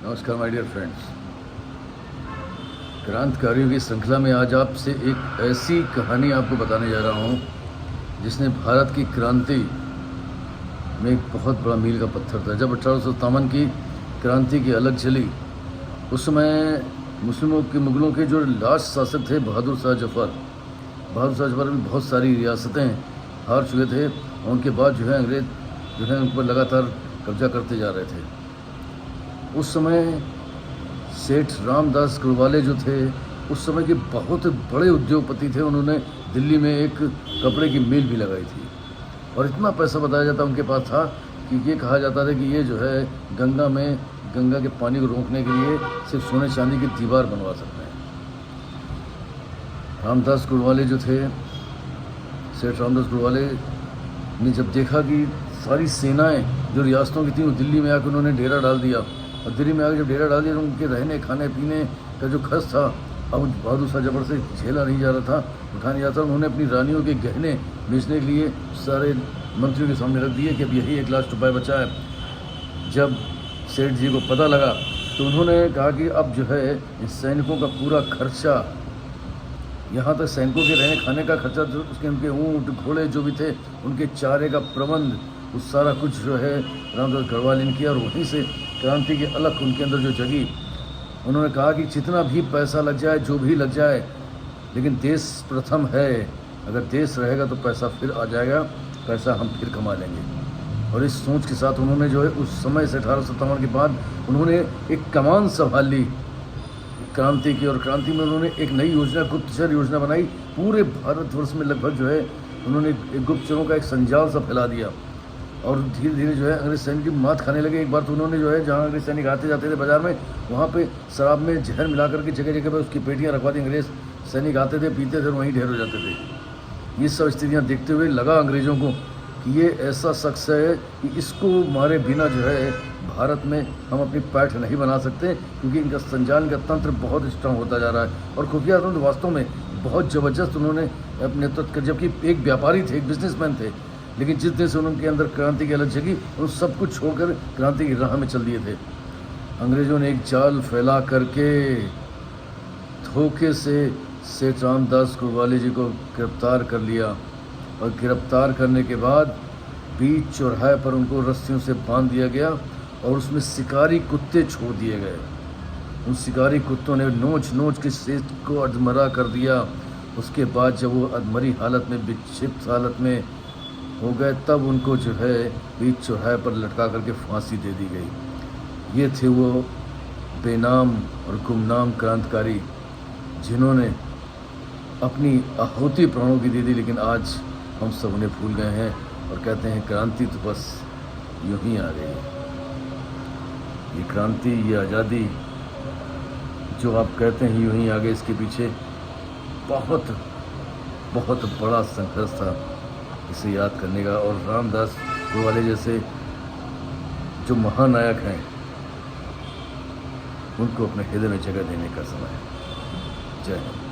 नमस्कार my dear friends. क्रांतिकारियों की श्रृंखला में आज आपसे एक ऐसी कहानी आपको बताने जा रहा हूँ जिसने भारत की क्रांति में एक बहुत बड़ा मील का पत्थर था। जब 1857 की क्रांति की अलग चली, उस समय मुगलों के जो लास्ट शासक थे बहादुर शाह जफर भी बहुत सारी रियासतें हार चुके थे। उनके बाद जो है अंग्रेज जो है उन पर लगातार कब्जा करते जा रहे थे। उस समय सेठ रामदास गढ़वाले जो थे, उस समय के बहुत बड़े उद्योगपति थे। उन्होंने दिल्ली में एक कपड़े की मिल भी लगाई थी और इतना पैसा बताया जाता उनके पास था कि ये कहा जाता था कि ये जो है गंगा के पानी को रोकने के लिए सिर्फ सोने चांदी की दीवार बनवा सकते हैं। रामदास गढ़वाले जो थे, सेठ रामदास गढ़वाले ने जब देखा कि सारी सेनाएं जो रियासतों की थी वो दिल्ली में आकर उन्होंने डेरा डाल दिया, और दिल्ली में आकर जब डेरा डाल दिया तो उनके रहने खाने पीने का जो खर्च था अब बहादुर शाह जफर से झेला नहीं जा रहा था, उठा नहीं जाता। उन्होंने अपनी रानियों के गहने बेचने के लिए सारे मंत्रियों के सामने रख दिए कि अब यही एक लास्ट उपाय बचा है। जब सेठ जी को पता लगा तो उन्होंने कहा कि अब जो है इन सैनिकों का पूरा खर्चा, यहाँ तक सैनिकों के रहने खाने का खर्चा, जो उसके उनके ऊँट घोड़े जो भी थे उनके चारे का प्रबंध, उस सारा कुछ जो है रामदास गढ़वाले ने किया। और वहीं से क्रांति की अलख उनके अंदर जो जगी, उन्होंने कहा कि जितना भी पैसा लग जाए, जो भी लग जाए, लेकिन देश प्रथम है। अगर देश रहेगा तो पैसा फिर आ जाएगा, पैसा हम फिर कमा लेंगे। और इस सोच के साथ उन्होंने जो है उस समय से 1857 के बाद उन्होंने एक कमान संभाल ली क्रांति की, और क्रांति में उन्होंने एक नई योजना, गुप्तचर योजना बनाई। पूरे भारतवर्ष में लगभग जो है उन्होंने एक गुप्तचरों का एक संजाल सा फैला दिया, और धीरे धीरे जो है अंग्रेज सैनिक की मात खाने लगे। एक बार तो उन्होंने जो है जहाँ अंग्रेज सैनिक आते जाते थे बाजार में, वहाँ पे शराब में जहर मिला करके जगह जगह पे उसकी पेटियाँ रखवा दी। अंग्रेज सैनिक आते थे, पीते थे और वहीं ढेर हो जाते थे। ये सब स्थितियाँ देखते हुए लगा अंग्रेज़ों को कि ये ऐसा शख्स है कि इसको मारे बिना जो है भारत में हम अपनी पैठ नहीं बना सकते, क्योंकि इनका संचालन का तंत्र बहुत स्ट्रांग होता जा रहा है। और खुफिया तंत्र वास्तव में बहुत ज़बरदस्त उन्होंने अपने नेतृत्व कर, जबकि एक व्यापारी थे, एक बिजनेसमैन थे, लेकिन जिस दिन से उनके अंदर क्रांति की अलग जगी, उन सब कुछ छोड़कर क्रांति की राह में चल दिए थे। अंग्रेज़ों ने एक जाल फैला करके धोखे से सेठ रामदास गढ़वाले जी को गिरफ्तार कर लिया, और गिरफ्तार करने के बाद बीच चौराहे पर उनको रस्सियों से बांध दिया गया और उसमें शिकारी कुत्ते छोड़ दिए गए। उन शिकारी कुत्तों ने नोच नोच के सेठ को अधमरा कर दिया। उसके बाद जब वो अधमरी हालत में, विक्षिप्त हालत में हो गए, तब उनको जो है बीच चौराहे पर लटका करके फांसी दे दी गई। ये थे वो बेनाम और गुमनाम क्रांतिकारी जिन्होंने अपनी आहुति प्राणों की दे दी, लेकिन आज हम सब उन्हें भूल गए हैं और कहते हैं क्रांति तो बस यूं ही आ गई। ये क्रांति, ये आज़ादी जो आप कहते हैं यूं ही आ गई, इसके पीछे बहुत बहुत बड़ा संघर्ष था इसे याद करने का। और रामदास गढ़वाले जैसे जो महानायक हैं, उनको अपने हृदय में जगह देने का समय है। जय हिंद।